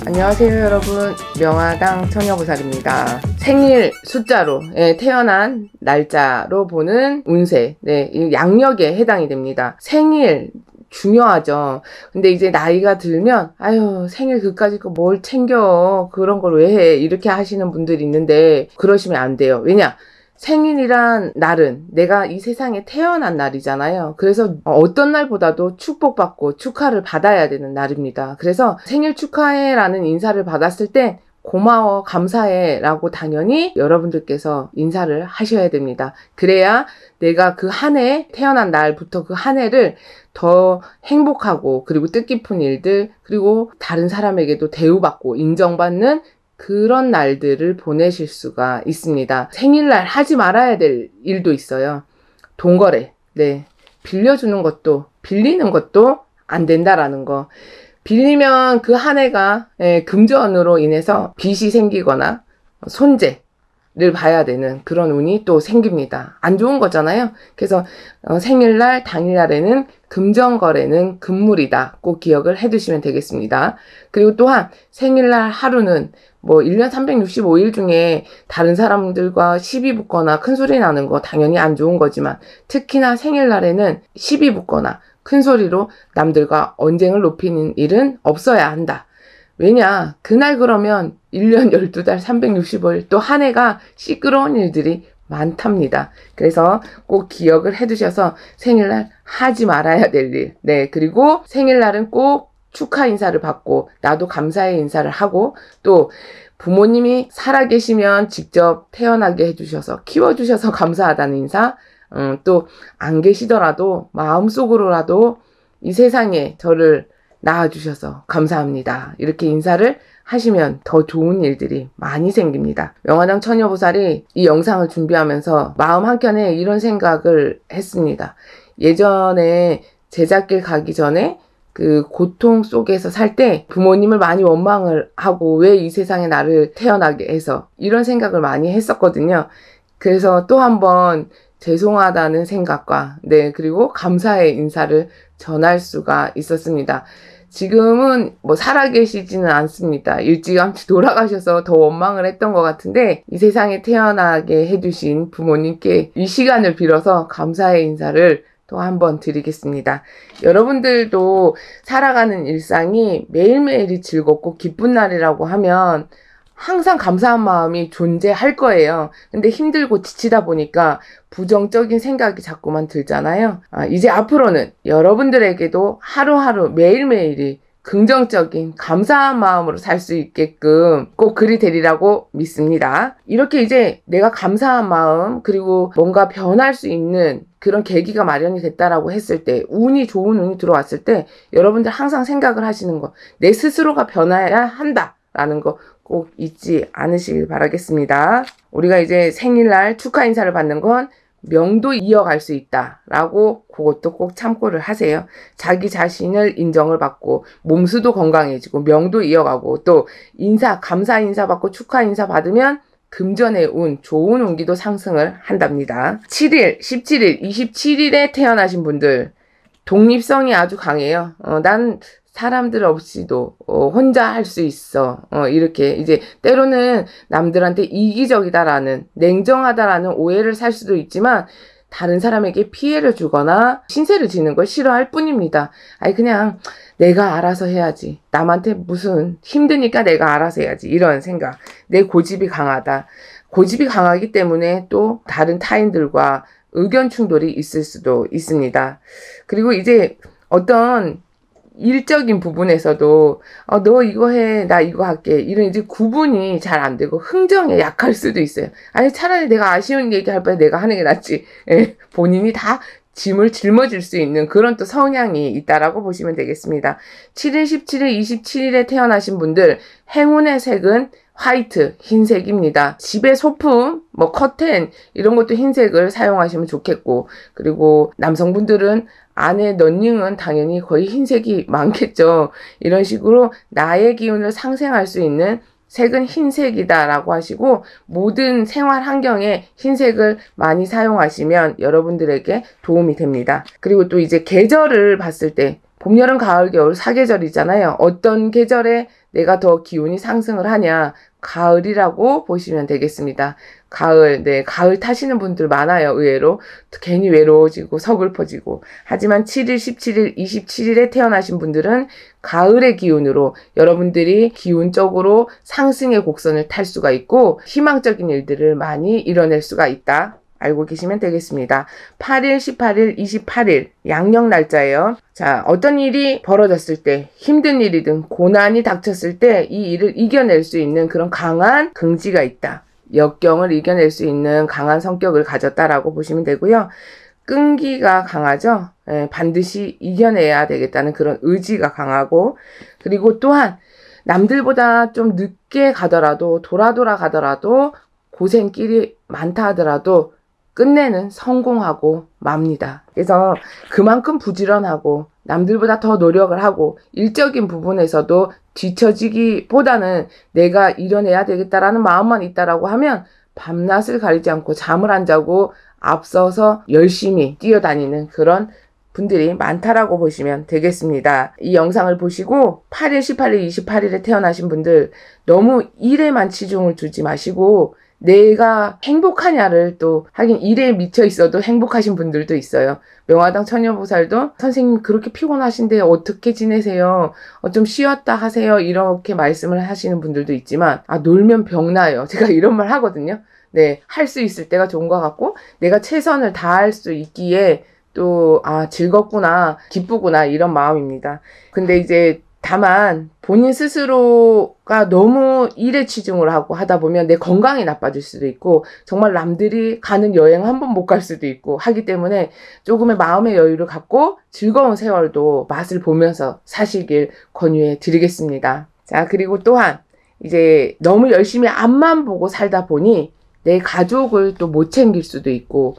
안녕하세요 여러분, 명화당 처녀보살입니다. 생일 숫자로 태어난 날짜로 보는 운세, 이 양력에 해당이 됩니다. 생일 중요하죠. 근데 이제 나이가 들면 아유 생일 그까짓 거 뭘 챙겨, 그런 걸 왜 해, 이렇게 하시는 분들이 있는데 그러시면 안 돼요. 왜냐? 생일이란 날은 내가 이 세상에 태어난 날이잖아요. 그래서 어떤 날보다도 축복받고 축하를 받아야 되는 날입니다. 그래서 생일 축하해라는 인사를 받았을 때 고마워, 감사해 라고 당연히 여러분들께서 인사를 하셔야 됩니다. 그래야 내가 그 한 해, 태어난 날부터 그 한 해를 더 행복하고 그리고 뜻깊은 일들, 그리고 다른 사람에게도 대우받고 인정받는 그런 날들을 보내실 수가 있습니다. 생일날 하지 말아야 될 일도 있어요. 돈거래, 빌려주는 것도, 빌리는 것도 안 된다라는 거. 빌리면 그 한 해가 금전으로 인해서 빚이 생기거나 손재를 봐야 되는 그런 운이 또 생깁니다. 안 좋은 거잖아요. 그래서 생일날 당일날에는 금전거래는 금물이다. 꼭 기억을 해두시면 되겠습니다. 그리고 또한 생일날 하루는 1년 365일 중에 다른 사람들과 시비 붙거나 큰 소리 나는 거 당연히 안 좋은 거지만, 특히나 생일날에는 시비 붙거나 큰 소리로 남들과 언쟁을 높이는 일은 없어야 한다. 왜냐? 그날 그러면 1년 12달 365일 또 한 해가 시끄러운 일들이 많답니다. 그래서 꼭 기억을 해두셔서 생일날 하지 말아야 될 일. 그리고 생일날은 꼭 축하 인사를 받고 나도 감사의 인사를 하고, 또 부모님이 살아계시면 직접 태어나게 해주셔서 키워주셔서 감사하다는 인사, 또 안 계시더라도 마음속으로라도 이 세상에 저를 낳아주셔서 감사합니다, 이렇게 인사를 하시면 더 좋은 일들이 많이 생깁니다. 명화당 처녀보살이 이 영상을 준비하면서 마음 한켠에 이런 생각을 했습니다. 예전에 제작길 가기 전에 그 고통 속에서 살 때 부모님을 많이 원망을 하고 왜 이 세상에 나를 태어나게 해서, 이런 생각을 많이 했었거든요. 그래서 또 한번 죄송하다는 생각과 그리고 감사의 인사를 전할 수가 있었습니다. 지금은 살아계시지는 않습니다. 일찌감치 돌아가셔서 더 원망을 했던 것 같은데, 이 세상에 태어나게 해주신 부모님께 이 시간을 빌어서 감사의 인사를 또 한번 드리겠습니다. 여러분들도 살아가는 일상이 매일매일이 즐겁고 기쁜 날이라고 하면 항상 감사한 마음이 존재할 거예요. 근데 힘들고 지치다 보니까 부정적인 생각이 자꾸만 들잖아요. 이제 앞으로는 여러분들에게도 하루하루 매일매일이 긍정적인 감사한 마음으로 살 수 있게끔 꼭 그리 되리라고 믿습니다. 이렇게 이제 내가 감사한 마음, 그리고 뭔가 변할 수 있는 그런 계기가 마련이 됐다라고 했을 때, 운이 좋은 운이 들어왔을 때 여러분들 항상 생각을 하시는 거, 내 스스로가 변해야 한다라는 거 꼭 잊지 않으시길 바라겠습니다. 우리가 이제 생일날 축하 인사를 받는 건 명도 이어갈 수 있다라고 그것도 꼭 참고를 하세요. 자기 자신을 인정을 받고 몸수도 건강해지고 명도 이어가고, 또 감사 인사 받고 축하 인사 받으면 금전의 운, 좋은 운기도 상승을 한답니다. 7일, 17일, 27일에 태어나신 분들 독립성이 아주 강해요. 난 사람들 없이도 혼자 할 수 있어. 이렇게 이제 때로는 남들한테 이기적이다라는, 냉정하다라는 오해를 살 수도 있지만, 다른 사람에게 피해를 주거나 신세를 지는 걸 싫어할 뿐입니다. 그냥 내가 알아서 해야지, 남한테 무슨 힘드니까 내가 알아서 해야지, 이런 생각. 내 고집이 강하다. 고집이 강하기 때문에 또 다른 타인들과 의견 충돌이 있을 수도 있습니다. 그리고 이제 어떤 일적인 부분에서도 너 이거 해, 나 이거 할게, 이런 이제 구분이 잘 안 되고 흥정에 약할 수도 있어요. 차라리 내가 아쉬운 얘기할 바에 내가 하는 게 낫지. 본인이 다 짐을 짊어질 수 있는 그런 또 성향이 있다라고 보시면 되겠습니다. 7일, 17일, 27일에 태어나신 분들 행운의 색은 화이트, 흰색입니다. 집에 소품, 커튼 이런 것도 흰색을 사용하시면 좋겠고, 그리고 남성분들은 안에 런닝은 당연히 거의 흰색이 많겠죠. 이런 식으로 나의 기운을 상생할 수 있는 색은 흰색이다라고 하시고, 모든 생활 환경에 흰색을 많이 사용하시면 여러분들에게 도움이 됩니다. 그리고 또 이제 계절을 봤을 때 봄, 여름, 가을, 겨울 4계절이잖아요. 어떤 계절에 내가 더 기운이 상승을 하냐? 가을이라고 보시면 되겠습니다. 가을, 네, 가을 타시는 분들 많아요, 의외로. 괜히 외로워지고 서글퍼지고. 하지만 7일, 17일, 27일에 태어나신 분들은 가을의 기운으로 여러분들이 기운적으로 상승의 곡선을 탈 수가 있고 희망적인 일들을 많이 이뤄낼 수가 있다. 알고 계시면 되겠습니다. 8일, 18일, 28일 양력 날짜예요. 자, 어떤 일이 벌어졌을 때, 힘든 일이든 고난이 닥쳤을 때 이 일을 이겨낼 수 있는 그런 강한 긍지가 있다. 역경을 이겨낼 수 있는 강한 성격을 가졌다라고 보시면 되고요. 끈기가 강하죠. 반드시 이겨내야 되겠다는 그런 의지가 강하고, 그리고 또한 남들보다 좀 늦게 가더라도 돌아 가더라도 고생길이 많다 하더라도 끝내는 성공하고 맙니다. 그래서 그만큼 부지런하고 남들보다 더 노력을 하고 일적인 부분에서도 뒤처지기보다는 내가 이뤄내야 되겠다라는 마음만 있다라고 하면 밤낮을 가리지 않고 잠을 안 자고 앞서서 열심히 뛰어다니는 그런 분들이 많다라고 보시면 되겠습니다. 이 영상을 보시고 8일, 18일, 28일에 태어나신 분들 너무 일에만 치중을 두지 마시고 내가 행복하냐를 또 하긴 일에 미쳐 있어도 행복하신 분들도 있어요. 명화당 처녀보살도 선생님 그렇게 피곤하신데 어떻게 지내세요? 좀 쉬었다 하세요. 이렇게 말씀을 하시는 분들도 있지만 놀면 병나요. 제가 이런 말 하거든요. 네, 할 수 있을 때가 좋은 것 같고 내가 최선을 다할 수 있기에 또 즐겁구나 기쁘구나 이런 마음입니다. 근데 이제 다만 본인 스스로가 너무 일에 치중을 하고 하다 보면 내 건강이 나빠질 수도 있고 정말 남들이 가는 여행 한 번 못 갈 수도 있고 하기 때문에 조금의 마음의 여유를 갖고 즐거운 세월도 맛을 보면서 사시길 권유해 드리겠습니다. 자, 그리고 또한 이제 너무 열심히 앞만 보고 살다 보니 내 가족을 또 못 챙길 수도 있고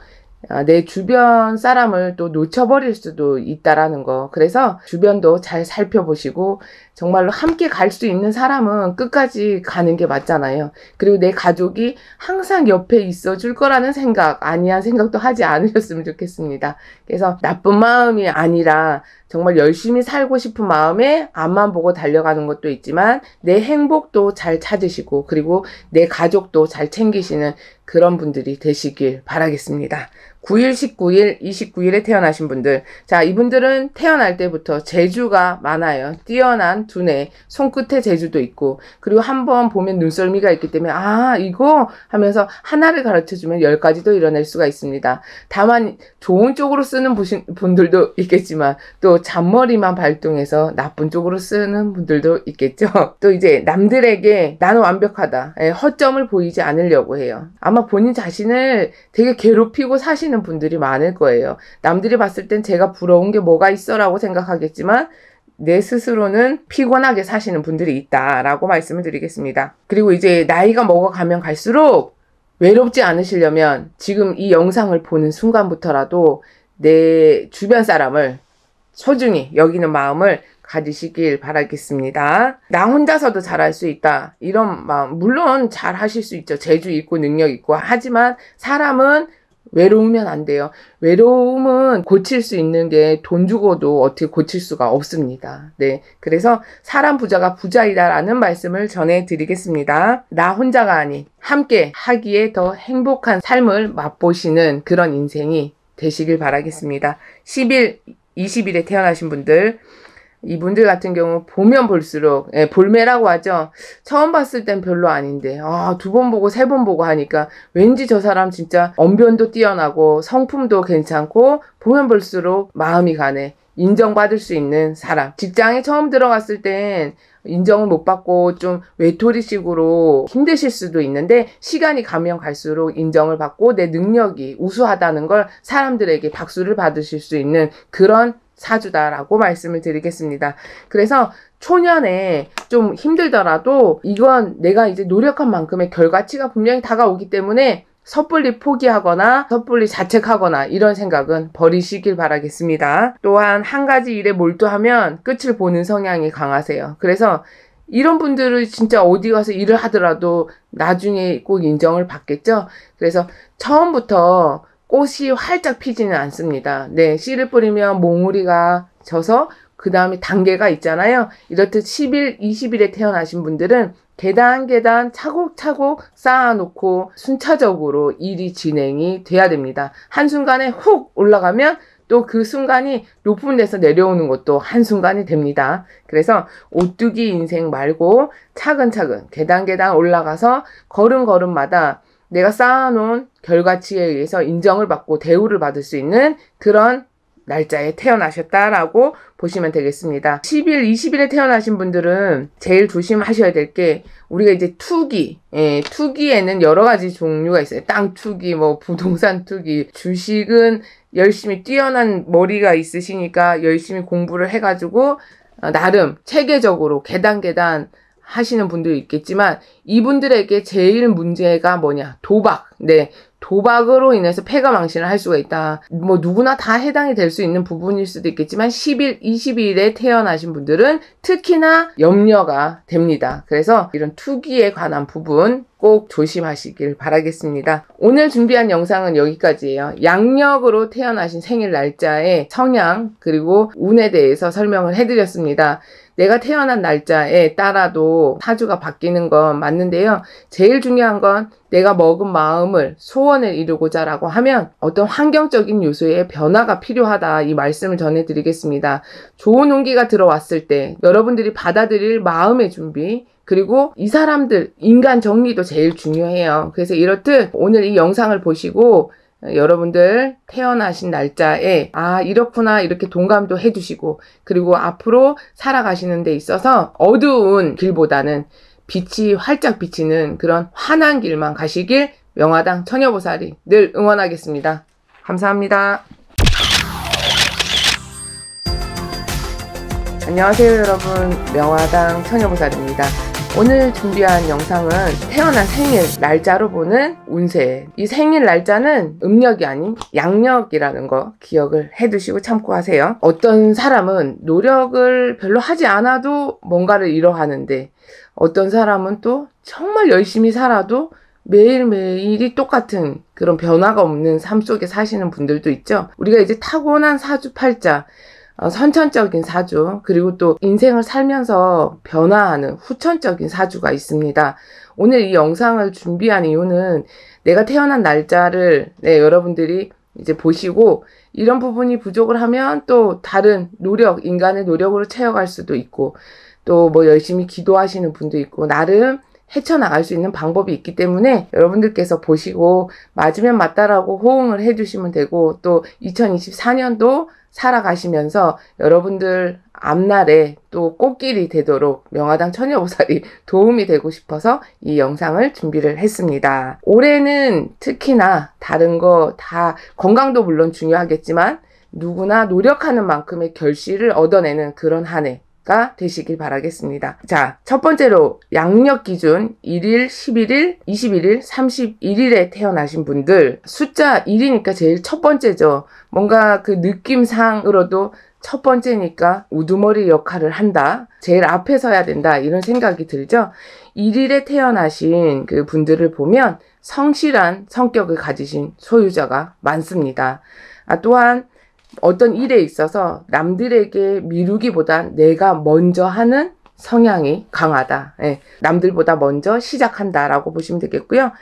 내 주변 사람을 또 놓쳐버릴 수도 있다라는 거. 그래서 주변도 잘 살펴보시고 정말로 함께 갈 수 있는 사람은 끝까지 가는 게 맞잖아요. 그리고 내 가족이 항상 옆에 있어줄 거라는 생각, 아니한 생각도 하지 않으셨으면 좋겠습니다. 그래서 나쁜 마음이 아니라 정말 열심히 살고 싶은 마음에 앞만 보고 달려가는 것도 있지만 내 행복도 잘 찾으시고 그리고 내 가족도 잘 챙기시는 그런 분들이 되시길 바라겠습니다. 9일, 19일, 29일에 태어나신 분들. 자, 이분들은 태어날 때부터 재주가 많아요. 뛰어난 두뇌, 손끝에 재주도 있고, 그리고 한번 보면 눈썰미가 있기 때문에, 이거 하면서 하나를 가르쳐주면 10가지도 이뤄낼 수가 있습니다. 다만, 좋은 쪽으로 쓰는 분들도 있겠지만, 또 잔머리만 발동해서 나쁜 쪽으로 쓰는 분들도 있겠죠. 또 이제 남들에게 나는 완벽하다. 허점을 보이지 않으려고 해요. 아마 본인 자신을 되게 괴롭히고 사시는 분들이 많을 거예요. 남들이 봤을 땐 제가 부러운 게 뭐가 있어 라고 생각하겠지만 내 스스로는 피곤하게 사시는 분들이 있다라고 말씀을 드리겠습니다. 그리고 이제 나이가 먹어가면 갈수록 외롭지 않으시려면 지금 이 영상을 보는 순간부터라도 내 주변 사람을 소중히 여기는 마음을 가지시길 바라겠습니다. 나 혼자서도 잘할 수 있다. 이런 마음. 물론 잘 하실 수 있죠. 재주 있고 능력 있고. 하지만 사람은 외로우면 안 돼요. 외로움은 고칠 수 있는 게 돈 주고도 어떻게 고칠 수가 없습니다. 네. 그래서 사람 부자가 부자이다라는 말씀을 전해드리겠습니다. 나 혼자가 아닌 함께 하기에 더 행복한 삶을 맛보시는 그런 인생이 되시길 바라겠습니다. 10일, 20일에 태어나신 분들, 이분들 같은 경우 보면 볼수록 볼매라고 하죠. 처음 봤을 땐 별로 아닌데 2번 보고 3번 보고 하니까 왠지 저 사람 진짜 언변도 뛰어나고 성품도 괜찮고 보면 볼수록 마음이 가네. 인정받을 수 있는 사람. 직장에 처음 들어갔을 땐 인정을 못 받고 좀 외톨이식으로 힘드실 수도 있는데 시간이 가면 갈수록 인정을 받고 내 능력이 우수하다는 걸 사람들에게 박수를 받으실 수 있는 그런 사주다라고 말씀을 드리겠습니다. 그래서 초년에 좀 힘들더라도 이건 내가 이제 노력한 만큼의 결과치가 분명히 다가오기 때문에 섣불리 포기하거나 섣불리 자책하거나 이런 생각은 버리시길 바라겠습니다. 또한 한 가지 일에 몰두하면 끝을 보는 성향이 강하세요. 그래서 이런 분들은 진짜 어디 가서 일을 하더라도 나중에 꼭 인정을 받겠죠. 그래서 처음부터 꽃이 활짝 피지는 않습니다. 네, 씨를 뿌리면 몽우리가 져서 그 다음에 단계가 있잖아요. 이렇듯 10일, 20일에 태어나신 분들은 계단 차곡차곡 쌓아놓고 순차적으로 일이 진행이 돼야 됩니다. 한순간에 훅 올라가면 또 그 순간이 높은 데서 내려오는 것도 한순간이 됩니다. 그래서 오뚜기 인생 말고 차근차근 계단 올라가서 걸음걸음마다 내가 쌓아놓은 결과치에 의해서 인정을 받고 대우를 받을 수 있는 그런 날짜에 태어나셨다라고 보시면 되겠습니다. 10일, 20일에 태어나신 분들은 제일 조심하셔야 될 게 우리가 이제 투기, 투기에는 여러 가지 종류가 있어요. 땅 투기, 뭐 부동산 투기, 주식은 열심히 뛰어난 머리가 있으시니까 열심히 공부를 해가지고 나름 체계적으로 계단 하시는 분도 있겠지만 이분들에게 제일 문제가 뭐냐? 도박. 네. 도박으로 인해서 패가망신을 할 수가 있다. 뭐 누구나 다 해당이 될 수 있는 부분일 수도 있겠지만 10일, 20일에 태어나신 분들은 특히나 염려가 됩니다. 그래서 이런 투기에 관한 부분 꼭 조심하시길 바라겠습니다. 오늘 준비한 영상은 여기까지예요. 양력으로 태어나신 생일 날짜의 성향 그리고 운에 대해서 설명을 해드렸습니다. 내가 태어난 날짜에 따라도 사주가 바뀌는 건 맞는데요. 제일 중요한 건 내가 먹은 마음을 소원을 이루고자 라고 하면 어떤 환경적인 요소의 변화가 필요하다 이 말씀을 전해드리겠습니다. 좋은 온기가 들어왔을 때 여러분들이 받아들일 마음의 준비 그리고 이 사람들 인간 정리도 제일 중요해요. 그래서 이렇듯 오늘 이 영상을 보시고 여러분들 태어나신 날짜에 이렇구나 이렇게 동감도 해주시고 그리고 앞으로 살아가시는 데 있어서 어두운 길보다는 빛이 활짝 비치는 그런 환한 길만 가시길 명화당 처녀보살이 늘 응원하겠습니다. 감사합니다. 안녕하세요 여러분, 명화당 처녀보살입니다. 오늘 준비한 영상은 태어난 생일 날짜로 보는 운세. 이 생일 날짜는 음력이 아닌 양력이라는 거 기억을 해두시고 참고하세요. 어떤 사람은 노력을 별로 하지 않아도 뭔가를 이뤄하는데 어떤 사람은 또 정말 열심히 살아도 매일매일이 똑같은 그런 변화가 없는 삶 속에 사시는 분들도 있죠. 우리가 이제 타고난 사주팔자 선천적인 사주 그리고 또 인생을 살면서 변화하는 후천적인 사주가 있습니다. 오늘 이 영상을 준비한 이유는 내가 태어난 날짜를 여러분들이 이제 보시고 이런 부분이 부족을 하면 또 다른 노력, 인간의 노력으로 채워갈 수도 있고 또 뭐 열심히 기도하시는 분도 있고 나름 헤쳐나갈 수 있는 방법이 있기 때문에 여러분들께서 보시고 맞으면 맞다라고 호응을 해주시면 되고 또 2024년도 살아가시면서 여러분들 앞날에 또 꽃길이 되도록 명화당 처녀보살이 도움이 되고 싶어서 이 영상을 준비를 했습니다. 올해는 특히나 다른 거 다 건강도 물론 중요하겠지만 누구나 노력하는 만큼의 결실을 얻어내는 그런 한 해가 되시길 바라겠습니다. 자, 첫 번째로 양력 기준 1일, 11일, 21일, 31일에 태어나신 분들 숫자 1이니까 제일 첫 번째죠. 뭔가 그 느낌상으로도 첫 번째니까 우두머리 역할을 한다. 제일 앞에 서야 된다. 이런 생각이 들죠. 1일에 태어나신 그 분들을 보면 성실한 성격을 가지신 소유자가 많습니다. 또한 어떤 일에 있어서 남들에게 미루기보단 내가 먼저 하는 성향이 강하다. 남들보다 먼저 시작한다라고 보시면 되겠고요.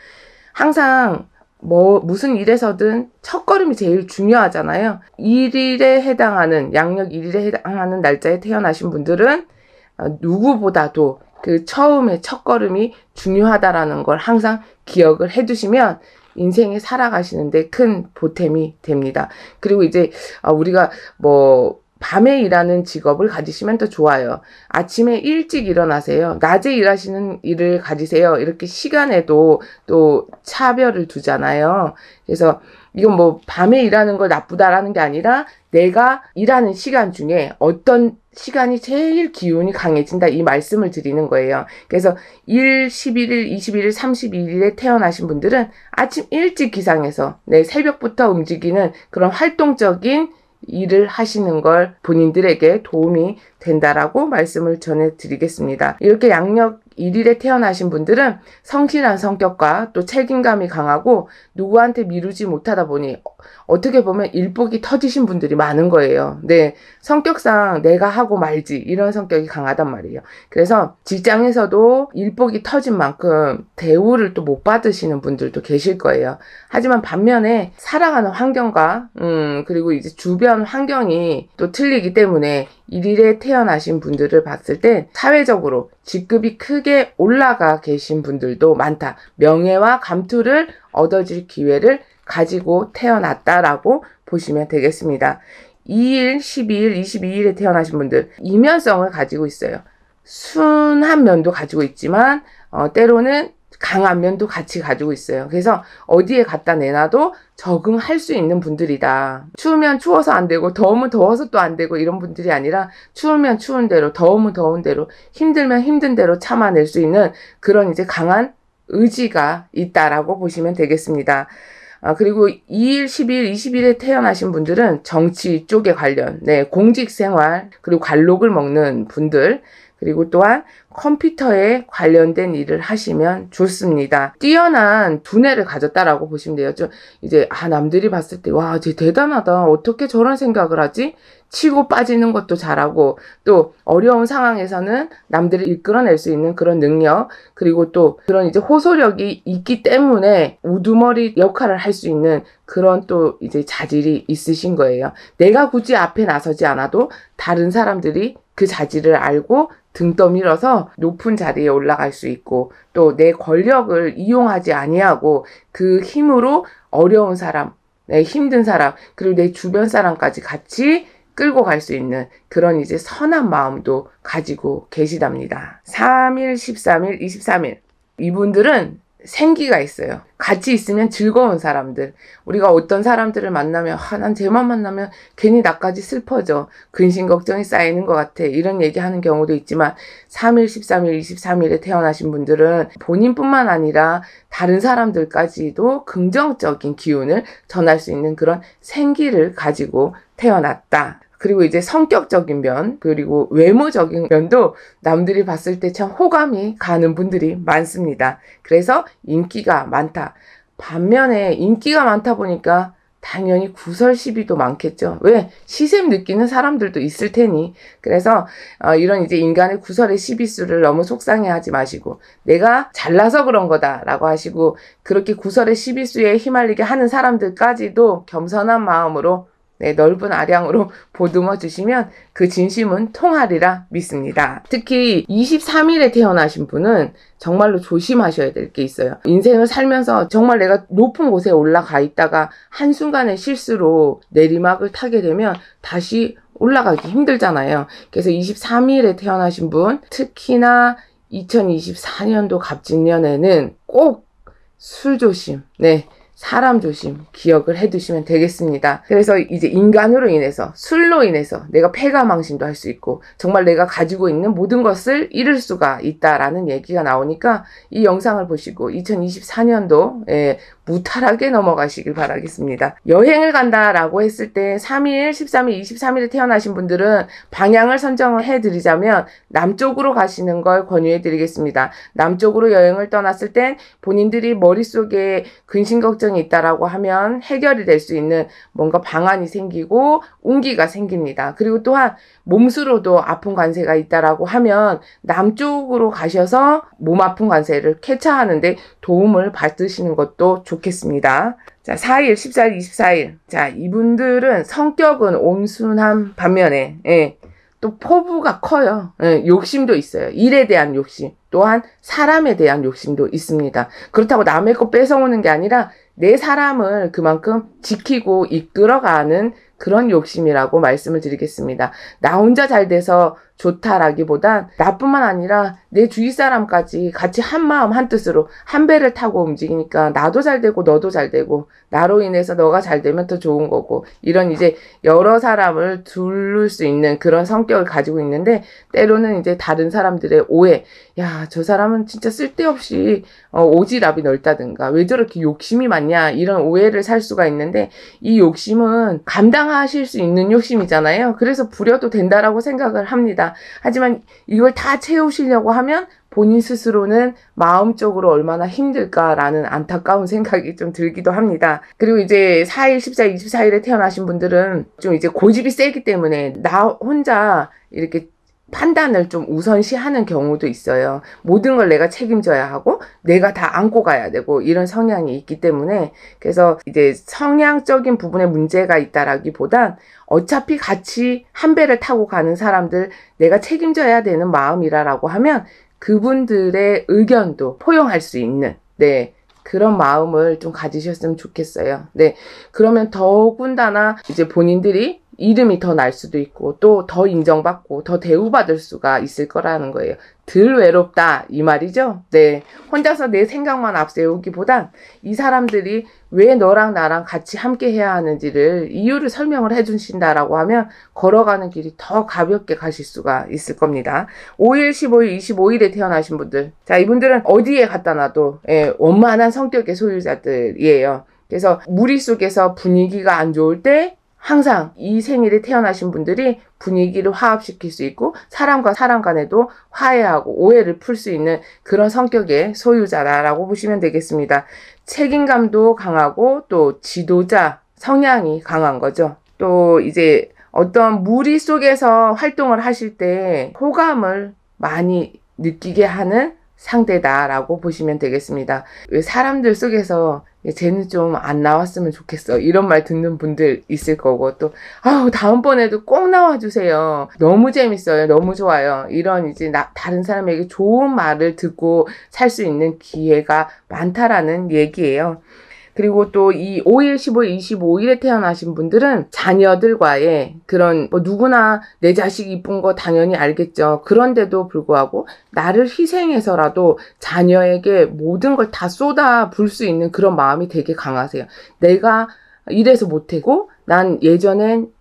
항상 무슨 일에서든 첫걸음이 제일 중요하잖아요. 1일에 해당하는 양력 1일에 해당하는 날짜에 태어나신 분들은 누구보다도 그 처음의 첫걸음이 중요하다라는 걸 항상 기억을 해두시면 인생에 살아가시는데 큰 보탬이 됩니다. 그리고 이제 우리가 밤에 일하는 직업을 가지시면 더 좋아요. 아침에 일찍 일어나세요. 낮에 일하시는 일을 가지세요. 이렇게 시간에도 또 차별을 두잖아요. 그래서 이건 밤에 일하는 걸 나쁘다라는 게 아니라 내가 일하는 시간 중에 어떤 시간이 제일 기운이 강해진다 이 말씀을 드리는 거예요. 그래서 1, 11일, 21일, 32일에 태어나신 분들은 아침 일찍 기상해서 새벽부터 움직이는 그런 활동적인 일을 하시는 걸 본인들에게 도움이 된다라고 말씀을 전해드리겠습니다. 이렇게 양력 1일에 태어나신 분들은 성실한 성격과 또 책임감이 강하고 누구한테 미루지 못하다 보니 어떻게 보면 일복이 터지신 분들이 많은 거예요. 네, 성격상 내가 하고 말지 이런 성격이 강하단 말이에요. 그래서 직장에서도 일복이 터진 만큼 대우를 또 못 받으시는 분들도 계실 거예요. 하지만 반면에 살아가는 환경과 그리고 이제 주변 환경이 또 틀리기 때문에 1일에 태어나신 분들을 봤을 때 사회적으로 직급이 크게 올라가 계신 분들도 많다. 명예와 감투를 얻어질 기회를 가지고 태어났다라고 보시면 되겠습니다. 2일, 12일, 22일에 태어나신 분들 이면성을 가지고 있어요. 순한 면도 가지고 있지만 때로는 강한 면도 같이 가지고 있어요. 그래서 어디에 갖다 내놔도 적응할 수 있는 분들이다. 추우면 추워서 안 되고 더우면 더워서 또 안 되고 이런 분들이 아니라 추우면 추운 대로 더우면 더운 대로 힘들면 힘든 대로 참아낼 수 있는 그런 이제 강한 의지가 있다라고 보시면 되겠습니다. 그리고 2일, 10일, 20일에 태어나신 분들은 정치 쪽에 관련, 공직생활, 그리고 관록을 먹는 분들, 그리고 또한 컴퓨터에 관련된 일을 하시면 좋습니다. 뛰어난 두뇌를 가졌다라고 보시면 돼요. 좀 이제 남들이 봤을 때 와, 쟤 대단하다. 어떻게 저런 생각을 하지? 치고 빠지는 것도 잘하고 또 어려운 상황에서는 남들을 이끌어낼 수 있는 그런 능력, 그리고 또 그런 이제 호소력이 있기 때문에 우두머리 역할을 할 수 있는 그런 또 이제 자질이 있으신 거예요. 내가 굳이 앞에 나서지 않아도 다른 사람들이 그 자질을 알고 등 떠밀어서 높은 자리에 올라갈 수 있고 또 내 권력을 이용하지 아니하고 그 힘으로 어려운 사람, 힘든 사람, 그리고 내 주변 사람까지 같이 끌고 갈 수 있는 그런 이제 선한 마음도 가지고 계시답니다. 3일, 13일, 23일 이분들은 생기가 있어요. 같이 있으면 즐거운 사람들. 우리가 어떤 사람들을 만나면 난 쟤만 만나면 괜히 나까지 슬퍼져. 근심 걱정이 쌓이는 것 같아. 이런 얘기하는 경우도 있지만 3일, 13일, 23일에 태어나신 분들은 본인뿐만 아니라 다른 사람들까지도 긍정적인 기운을 전할 수 있는 그런 생기를 가지고 태어났다. 그리고 이제 성격적인 면, 그리고 외모적인 면도 남들이 봤을 때 참 호감이 가는 분들이 많습니다. 그래서 인기가 많다. 반면에 인기가 많다 보니까 당연히 구설 시비도 많겠죠. 왜? 시샘 느끼는 사람들도 있을 테니. 그래서 이런 이제 인간의 구설의 시비수를 너무 속상해하지 마시고 내가 잘나서 그런 거다라고 하시고 그렇게 구설의 시비수에 휘말리게 하는 사람들까지도 겸손한 마음으로 넓은 아량으로 보듬어 주시면 그 진심은 통하리라 믿습니다. 특히 23일에 태어나신 분은 정말로 조심하셔야 될 게 있어요. 인생을 살면서 정말 내가 높은 곳에 올라가 있다가 한순간의 실수로 내리막을 타게 되면 다시 올라가기 힘들잖아요. 그래서 23일에 태어나신 분, 특히나 2024년도 갑진년에는 꼭 술 조심, 사람 조심 기억을 해두시면 되겠습니다. 그래서 이제 인간으로 인해서 술로 인해서 내가 패가망신도 할 수 있고 정말 내가 가지고 있는 모든 것을 잃을 수가 있다라는 얘기가 나오니까 이 영상을 보시고 2024년도 무탈하게 넘어가시길 바라겠습니다. 여행을 간다라고 했을 때 3일, 13일, 23일에 태어나신 분들은 방향을 선정을 해드리자면 남쪽으로 가시는 걸 권유해드리겠습니다. 남쪽으로 여행을 떠났을 땐 본인들이 머릿속에 근심 걱정이 있다라고 하면 해결이 될 수 있는 뭔가 방안이 생기고 운기가 생깁니다. 그리고 또한 몸수로도 아픈 관세가 있다라고 하면 남쪽으로 가셔서 몸 아픈 관세를 쾌차하는데 도움을 받으시는 것도 좋겠습니다. 자, 4일, 14일, 24일. 자, 이분들은 성격은 온순한 반면에, 또 포부가 커요. 욕심도 있어요. 일에 대한 욕심. 또한 사람에 대한 욕심도 있습니다. 그렇다고 남의 거 뺏어오는 게 아니라 내 사람을 그만큼 지키고 이끌어가는 그런 욕심이라고 말씀을 드리겠습니다. 나 혼자 잘 돼서 좋다라기보단 나뿐만 아니라 내 주위 사람까지 같이 한 마음 한 뜻으로 한 배를 타고 움직이니까 나도 잘 되고 너도 잘 되고 나로 인해서 너가 잘 되면 더 좋은 거고 이런 이제 여러 사람을 두를 수 있는 그런 성격을 가지고 있는데 때로는 이제 다른 사람들의 오해, 야, 저 사람은 진짜 쓸데없이 오지랖이 넓다든가 왜 저렇게 욕심이 많냐 이런 오해를 살 수가 있는데 이 욕심은 감당하실 수 있는 욕심이잖아요. 그래서 부려도 된다라고 생각을 합니다. 있습니다. 하지만 이걸 다 채우시려고 하면 본인 스스로는 마음적으로 얼마나 힘들까라는 안타까운 생각이 좀 들기도 합니다. 그리고 이제 4일, 14일, 24일에 태어나신 분들은 좀 이제 고집이 세기 때문에 나 혼자 이렇게 판단을 좀 우선시하는 경우도 있어요. 모든 걸 내가 책임져야 하고 내가 다 안고 가야 되고 이런 성향이 있기 때문에, 그래서 이제 성향적인 부분에 문제가 있다라기보단 어차피 같이 한 배를 타고 가는 사람들 내가 책임져야 되는 마음이라고 하면 그분들의 의견도 포용할 수 있는, 네, 그런 마음을 좀 가지셨으면 좋겠어요. 네, 그러면 더군다나 이제 본인들이 이름이 더 날 수도 있고 또 더 인정받고 더 대우받을 수가 있을 거라는 거예요. 덜 외롭다 이 말이죠. 네, 혼자서 내 생각만 앞세우기보단 이 사람들이 왜 너랑 나랑 같이 함께 해야 하는지를 이유를 설명을 해주신다라고 하면 걸어가는 길이 더 가볍게 가실 수가 있을 겁니다. 5일, 15일, 25일에 태어나신 분들, 자, 이분들은 어디에 갖다 놔도 원만한 성격의 소유자들이에요. 그래서 무리 속에서 분위기가 안 좋을 때 항상 이 생일에 태어나신 분들이 분위기를 화합시킬 수 있고 사람과 사람 간에도 화해하고 오해를 풀 수 있는 그런 성격의 소유자라고 보시면 되겠습니다. 책임감도 강하고 또 지도자 성향이 강한 거죠. 또 이제 어떤 무리 속에서 활동을 하실 때 호감을 많이 느끼게 하는 상대다라고 보시면 되겠습니다. 사람들 속에서 쟤는 좀 안 나왔으면 좋겠어 이런 말 듣는 분들 있을 거고, 또 다음번에도 꼭 나와주세요, 너무 재밌어요, 너무 좋아요, 이런 이제 다른 사람에게 좋은 말을 듣고 살 수 있는 기회가 많다라는 얘기예요. 그리고 또 이 5일, 15일, 25일에 태어나신 분들은 자녀들과의 그런, 누구나 내 자식 이쁜 거 당연히 알겠죠. 그런데도 불구하고 나를 희생해서라도 자녀에게 모든 걸 다 쏟아 부을 수 있는 그런 마음이 되게 강하세요. 내가 이래서 못하고 난 예전엔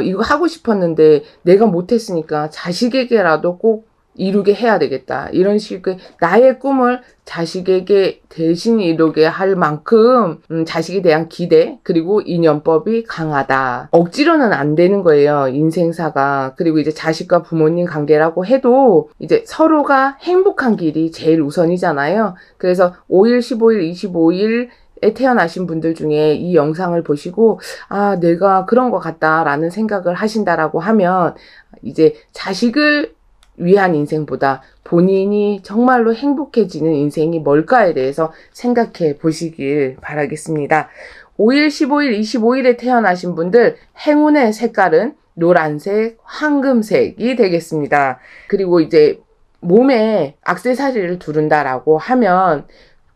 이거 하고 싶었는데 내가 못했으니까 자식에게라도 꼭 이루게 해야 되겠다, 이런 식의 나의 꿈을 자식에게 대신 이루게 할 만큼 자식에 대한 기대 그리고 인연법이 강하다. 억지로는 안 되는 거예요, 인생사가. 그리고 이제 자식과 부모님 관계라고 해도 이제 서로가 행복한 길이 제일 우선이잖아요. 그래서 5일, 15일, 25일에 태어나신 분들 중에 이 영상을 보시고 내가 그런 것 같다라는 생각을 하신다라고 하면 이제 자식을 위한 인생보다 본인이 정말로 행복해지는 인생이 뭘까에 대해서 생각해 보시길 바라겠습니다. 5일, 15일, 25일에 태어나신 분들 행운의 색깔은 노란색, 황금색이 되겠습니다. 그리고 이제 몸에 액세서리를 두른다라고 하면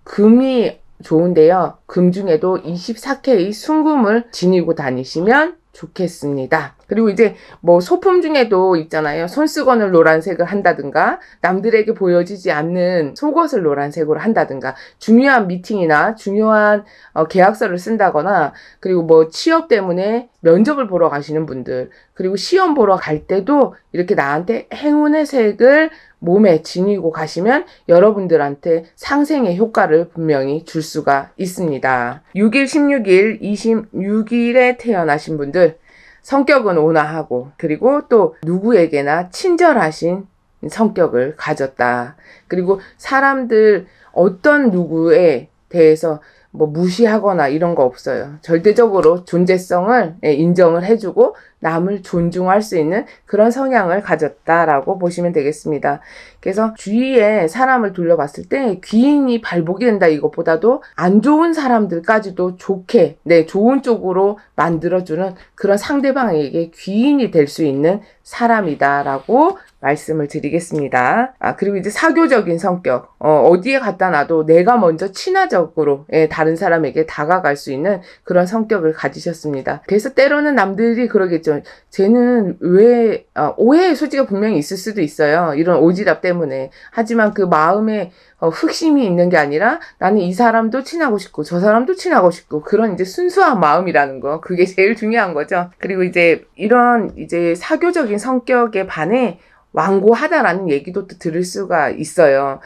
금이 좋은데요. 금 중에도 24K 순금을 지니고 다니시면 좋겠습니다. 그리고 이제 소품 중에도 있잖아요. 손수건을 노란색을 한다든가 남들에게 보여지지 않는 속옷을 노란색으로 한다든가 중요한 미팅이나 중요한 계약서를 쓴다거나, 그리고 취업 때문에 면접을 보러 가시는 분들, 그리고 시험 보러 갈 때도 이렇게 나한테 행운의 색을 몸에 지니고 가시면 여러분들한테 상생의 효과를 분명히 줄 수가 있습니다. 6일, 16일, 26일에 태어나신 분들 성격은 온화하고 그리고 또 누구에게나 친절하신 성격을 가졌다. 그리고 사람들 어떤 누구에 대해서 무시하거나 이런 거 없어요. 절대적으로 존재성을 인정을 해주고 남을 존중할 수 있는 그런 성향을 가졌다라고 보시면 되겠습니다. 그래서 주위에 사람을 둘러봤을 때 귀인이 발복이 된다 이것보다도 안 좋은 사람들까지도 좋게, 좋은 쪽으로 만들어주는 그런 상대방에게 귀인이 될 수 있는 사람이다라고 말씀을 드리겠습니다. 그리고 이제 사교적인 성격, 어디에 갖다 놔도 내가 먼저 친화적으로 다른 사람에게 다가갈 수 있는 그런 성격을 가지셨습니다. 그래서 때로는 남들이 그러겠죠. 쟤는 왜 오해의 소지가 분명히 있을 수도 있어요. 이런 오지랖 때문에. 하지만 그 마음에 흑심이 있는 게 아니라 나는 이 사람도 친하고 싶고 저 사람도 친하고 싶고 그런 이제 순수한 마음이라는 거, 그게 제일 중요한 거죠. 그리고 이제 이런 이제 사교적인 성격에 반해 완고하다라는 얘기도 또 들을 수가 있어요.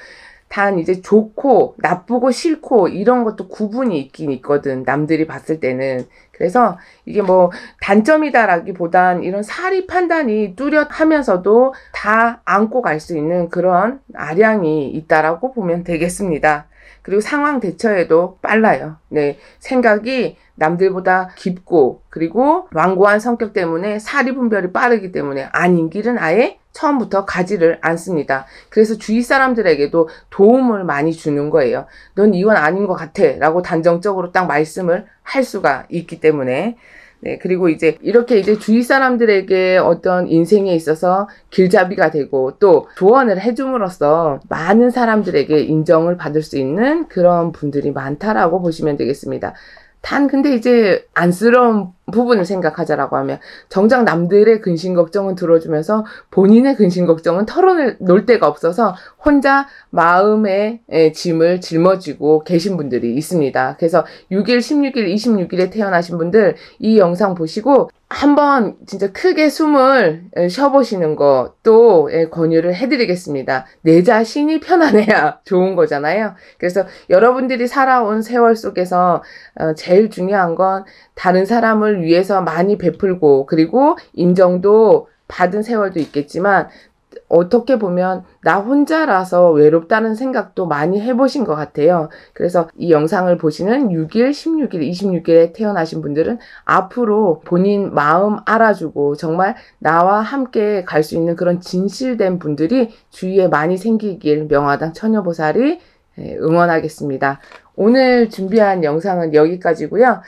단 이제 좋고 나쁘고 싫고 이런 것도 구분이 있긴 있거든. 남들이 봤을 때는. 그래서 이게 뭐 단점이다라기보단 이런 사리 판단이 뚜렷하면서도 다 안고 갈 수 있는 그런 아량이 있다라고 보면 되겠습니다. 그리고 상황 대처에도 빨라요. 네, 생각이 남들보다 깊고 그리고 완고한 성격 때문에 사리 분별이 빠르기 때문에 아닌 길은 아예 처음부터 가지를 않습니다. 그래서 주위 사람들에게도 도움을 많이 주는 거예요. 넌 이건 아닌 것 같아 라고 단정적으로 딱 말씀을 할 수가 있기 때문에. 네, 그리고 이제 이렇게 이제 주위 사람들에게 어떤 인생에 있어서 길잡이가 되고 또 조언을 해줌으로써 많은 사람들에게 인정을 받을 수 있는 그런 분들이 많다라고 보시면 되겠습니다. 단 근데 이제 안쓰러운 부분을 생각하자라고 하면 정작 남들의 근심 걱정은 들어주면서 본인의 근심 걱정은 털어놓을 데가 없어서 혼자 마음의 짐을 짊어지고 계신 분들이 있습니다. 그래서 6일, 16일, 26일에 태어나신 분들 이 영상 보시고 한번 진짜 크게 숨을 쉬어보시는 것도 권유를 해드리겠습니다. 내 자신이 편안해야 좋은 거잖아요. 그래서 여러분들이 살아온 세월 속에서 제일 중요한 건 다른 사람을 위해서 많이 베풀고 그리고 인정도 받은 세월도 있겠지만 어떻게 보면 나 혼자라서 외롭다는 생각도 많이 해보신 것 같아요. 그래서 이 영상을 보시는 6일, 16일, 26일에 태어나신 분들은 앞으로 본인 마음 알아주고 정말 나와 함께 갈 수 있는 그런 진실된 분들이 주위에 많이 생기길 명화당 처녀보살이 응원하겠습니다. 오늘 준비한 영상은 여기까지고요.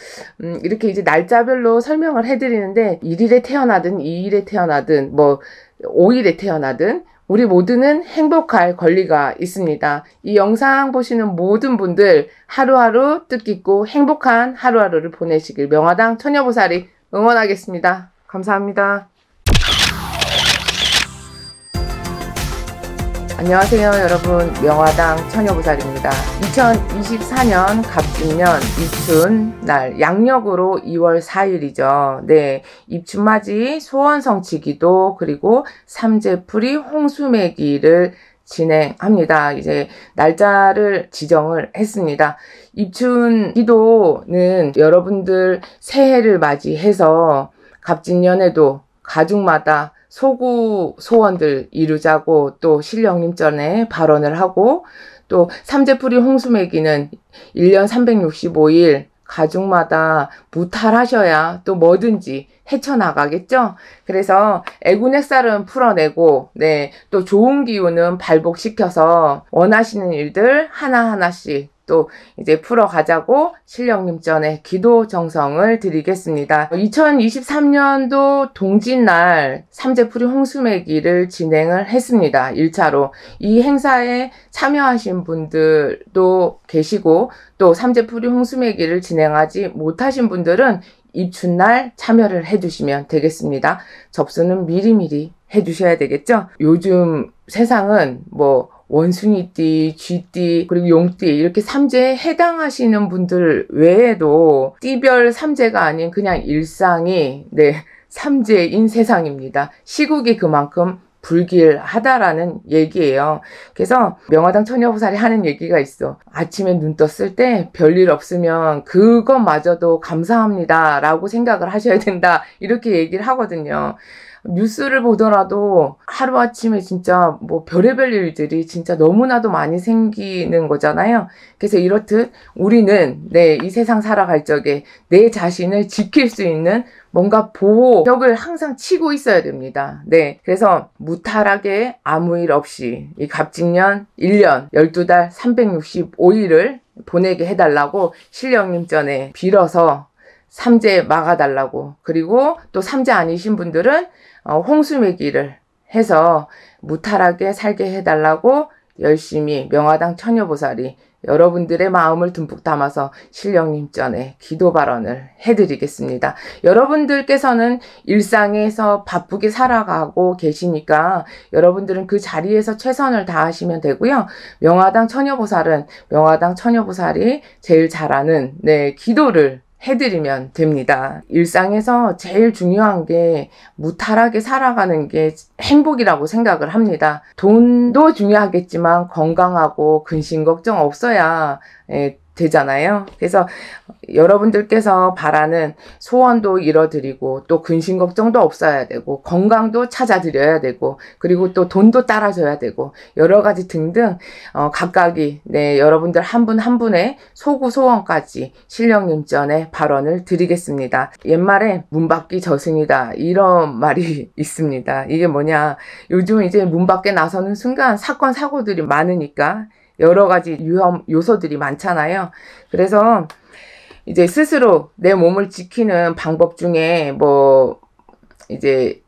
이렇게 이제 날짜별로 설명을 해드리는데 1일에 태어나든 2일에 태어나든 뭐 5일에 태어나든 우리 모두는 행복할 권리가 있습니다. 이 영상 보시는 모든 분들 하루하루 뜻깊고 행복한 하루하루를 보내시길 명화당 처녀보살이 응원하겠습니다. 감사합니다. 안녕하세요 여러분, 명화당 처녀보살입니다. 2024년 갑진년 입춘날 양력으로 2월 4일이죠. 네, 입춘맞이 소원성취기도 그리고 삼재풀이 홍수매기를 진행합니다. 이제 날짜를 지정을 했습니다. 입춘 기도는 여러분들 새해를 맞이해서 갑진년에도 가족마다 소구 소원들 이루자고 또 신령님 전에 발언을 하고 또 삼재풀이 홍수매기는 1년 365일 가족마다 무탈하셔야 또 뭐든지 헤쳐나가겠죠. 그래서 애군액살은 풀어내고 네, 또 좋은 기운은 발복시켜서 원하시는 일들 하나하나씩 또 이제 풀어가자고 신령님 전에 기도 정성을 드리겠습니다. 2023년도 동짓날 삼재풀이 홍수매기를 진행을 했습니다. 1차로. 이 행사에 참여하신 분들도 계시고 또 삼재풀이 홍수매기를 진행하지 못하신 분들은 입춘날 참여를 해주시면 되겠습니다. 접수는 미리미리 해주셔야 되겠죠. 요즘 세상은 뭐 원숭이띠, 쥐띠, 그리고 용띠 이렇게 삼재에 해당하시는 분들 외에도 띠별 삼재가 아닌 그냥 일상이 네, 삼재인 세상입니다. 시국이 그만큼 불길하다라는 얘기예요. 그래서 명화당 처녀보살이 하는 얘기가 있어. 아침에 눈 떴을 때 별일 없으면 그것마저도 감사합니다 라고 생각을 하셔야 된다 이렇게 얘기를 하거든요. 뉴스를 보더라도 하루아침에 진짜 뭐 별의별 일들이 진짜 너무나도 많이 생기는 거잖아요. 그래서 이렇듯 우리는 네, 이 세상 살아갈 적에 내 자신을 지킬 수 있는 뭔가 보호벽을 항상 치고 있어야 됩니다. 네, 그래서 무탈하게 아무 일 없이 이 갑진년 1년 12달 365일을 보내게 해달라고 신령님 전에 빌어서 삼재 막아달라고, 그리고 또 삼재 아니신 분들은 홍수매기를 해서 무탈하게 살게 해달라고 열심히 명화당 처녀보살이 여러분들의 마음을 듬뿍 담아서 신령님 전에 기도 발언을 해드리겠습니다. 여러분들께서는 일상에서 바쁘게 살아가고 계시니까 여러분들은 그 자리에서 최선을 다하시면 되고요. 명화당 처녀보살은 명화당 처녀보살이 제일 잘하는 네, 기도를 해드리면 됩니다. 일상에서 제일 중요한 게 무탈하게 살아가는 게 행복이라고 생각을 합니다. 돈도 중요하겠지만 건강하고 근심 걱정 없어야 되잖아요. 그래서 여러분들께서 바라는 소원도 이뤄드리고 또 근심 걱정도 없어야 되고 건강도 찾아드려야 되고 그리고 또 돈도 따라줘야 되고 여러 가지 등등 각각이 여러분들 한 분 한 분의 소구 소원까지 신령님 전에 발언을 드리겠습니다. 옛말에 문 밖이 저승이다 이런 말이 있습니다. 이게 뭐냐, 요즘 이제 문 밖에 나서는 순간 사건 사고들이 많으니까 여러 가지 위험 요소들이 많잖아요. 그래서 이제 스스로 내 몸을 지키는 방법 중에 이제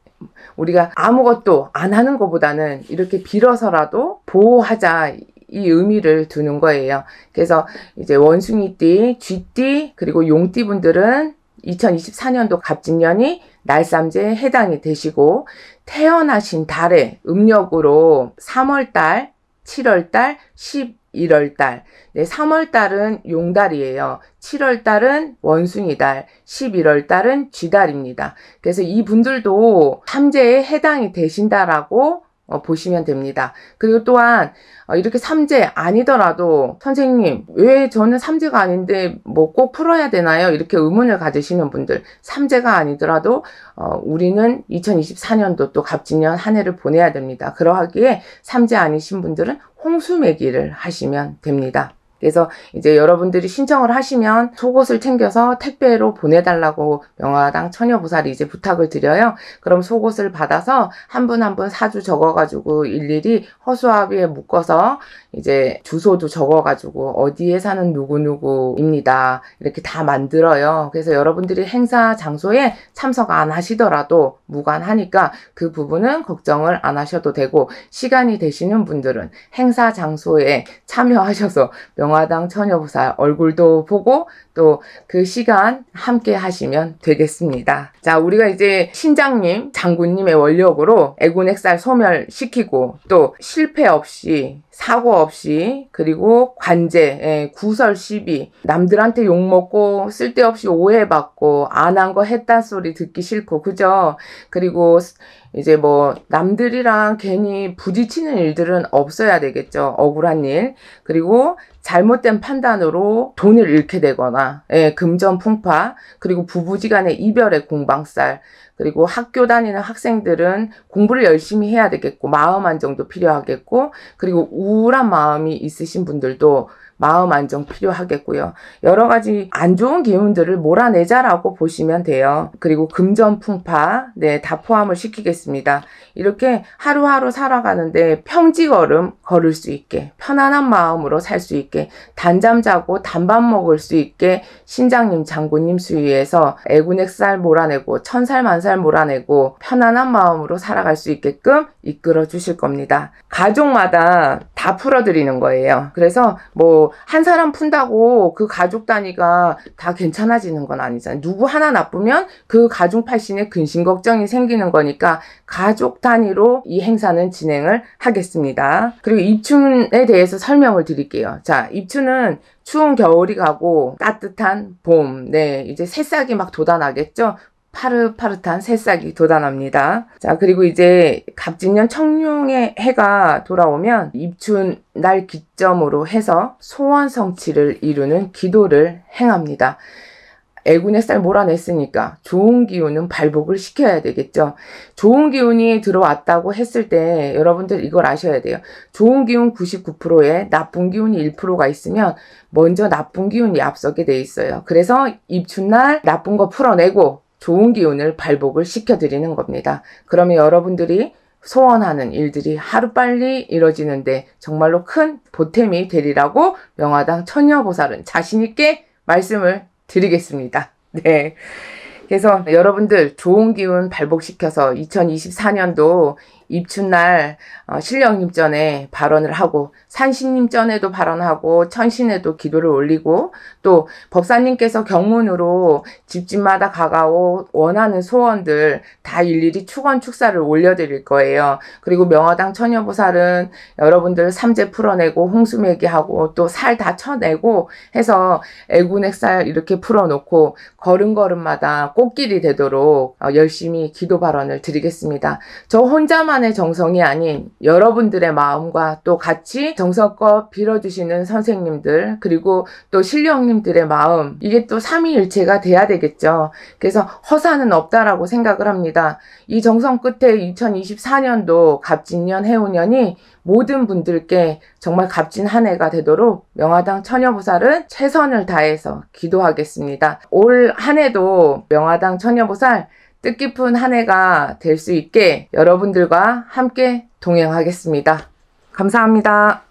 우리가 아무것도 안 하는 것보다는 이렇게 빌어서라도 보호하자, 이 의미를 두는 거예요. 그래서 이제 원숭이띠, 쥐띠, 그리고 용띠 분들은 2024년도 갑진년이 날삼재에 해당이 되시고, 태어나신 달의 음력으로 3월달, 7월달, 11월달. 3월달은 용달이에요. 7월달은 원숭이달, 11월달은 쥐달입니다. 그래서 이 분들도 삼재에 해당이 되신다라고 보시면 됩니다. 그리고 또한 이렇게 삼재 아니더라도 선생님 왜 저는 삼재가 아닌데 꼭 풀어야 되나요? 이렇게 의문을 가지시는 분들, 삼재가 아니더라도 우리는 2024년도 또 갑진년 한 해를 보내야 됩니다. 그러하기에 삼재 아니신 분들은 홍수매기를 하시면 됩니다. 그래서 이제 여러분들이 신청을 하시면 속옷을 챙겨서 택배로 보내달라고 명화당 처녀보살이 이제 부탁을 드려요. 그럼 속옷을 받아서 한 분 한 분 사주 적어가지고 일일이 허수아비에 묶어서 이제 주소도 적어가지고 어디에 사는 누구누구입니다. 이렇게 다 만들어요. 그래서 여러분들이 행사 장소에 참석 안 하시더라도 무관하니까 그 부분은 걱정을 안 하셔도 되고, 시간이 되시는 분들은 행사 장소에 참여하셔서 명화당 처녀보살 얼굴도 보고 또 그 시간 함께 하시면 되겠습니다. 자, 우리가 이제 신장님, 장군님의 원력으로 애군액살 소멸시키고 또 실패 없이 사고 없이, 그리고 관제, 구설 시비, 남들한테 욕먹고 쓸데없이 오해받고 안 한 거 했단 소리 듣기 싫고, 그죠? 그리고 이제 남들이랑 괜히 부딪히는 일들은 없어야 되겠죠. 억울한 일. 그리고 잘못된 판단으로 돈을 잃게 되거나, 금전풍파, 그리고 부부지간의 이별의 공방살, 그리고 학교 다니는 학생들은 공부를 열심히 해야 되겠고 마음 안정도 필요하겠고, 그리고 우울한 마음이 있으신 분들도 마음 안정 필요하겠고요. 여러 가지 안 좋은 기운들을 몰아내자라고 보시면 돼요. 그리고 금전풍파, 다 포함을 시키겠습니다. 이렇게 하루하루 살아가는데 평지걸음 걸을 수 있게, 편안한 마음으로 살 수 있게, 단잠 자고 단밥 먹을 수 있게 신장님, 장군님 수위에서 애군액살 몰아내고 천살 만살 몰아내고 편안한 마음으로 살아갈 수 있게끔 이끌어 주실 겁니다. 가족마다 다 풀어드리는 거예요. 그래서 한 사람 푼다고 그 가족 단위가 다 괜찮아지는 건 아니잖아요. 누구 하나 나쁘면 그 가족 팔신에 근심 걱정이 생기는 거니까 가족 단위로 이 행사는 진행을 하겠습니다. 그리고 입춘에 대해서 설명을 드릴게요. 자, 입춘은 추운 겨울이 가고 따뜻한 봄, 이제 새싹이 막 돋아나겠죠. 파릇파릇한 새싹이 돋아납니다. 자, 그리고 이제 갑진년 청룡의 해가 돌아오면 입춘 날 기점으로 해서 소원 성취를 이루는 기도를 행합니다. 애군액살 몰아냈으니까 좋은 기운은 발복을 시켜야 되겠죠. 좋은 기운이 들어왔다고 했을 때 여러분들 이걸 아셔야 돼요. 좋은 기운 99%에 나쁜 기운이 1%가 있으면 먼저 나쁜 기운이 앞서게 돼 있어요. 그래서 입춘날 나쁜 거 풀어내고 좋은 기운을 발복을 시켜드리는 겁니다. 그러면 여러분들이 소원하는 일들이 하루빨리 이뤄지는데 정말로 큰 보탬이 되리라고 명화당 처녀보살은 자신있게 말씀을 드리겠습니다. 그래서 여러분들 좋은 기운 발복시켜서 2024년도 입춘날 신령님전에 발언을 하고 산신님전에도 발언하고 천신에도 기도를 올리고 또 법사님께서 경문으로 집집마다 가가오 원하는 소원들 다 일일이 축원 축사를 올려드릴 거예요. 그리고 명화당 처녀보살은 여러분들 삼재 풀어내고 홍수매기하고 또 살 다 쳐내고 해서 애군액살 이렇게 풀어놓고 걸음걸음마다 꽃길이 되도록 열심히 기도 발언을 드리겠습니다. 저 혼자만의 정성이 아닌 여러분들의 마음과 또 같이 정성껏 빌어주시는 선생님들 그리고 또 신령님들의 마음 이게 또 삼위일체가 돼야 되겠죠. 그래서 허사는 없다라고 생각을 합니다. 이 정성 끝에 2024년도 갑진년 해운년이 모든 분들께 정말 값진 한 해가 되도록 명화당 처녀보살은 최선을 다해서 기도하겠습니다. 올 한 해도 명화당 처녀보살 뜻깊은 한 해가 될 수 있게 여러분들과 함께 동행하겠습니다. 감사합니다.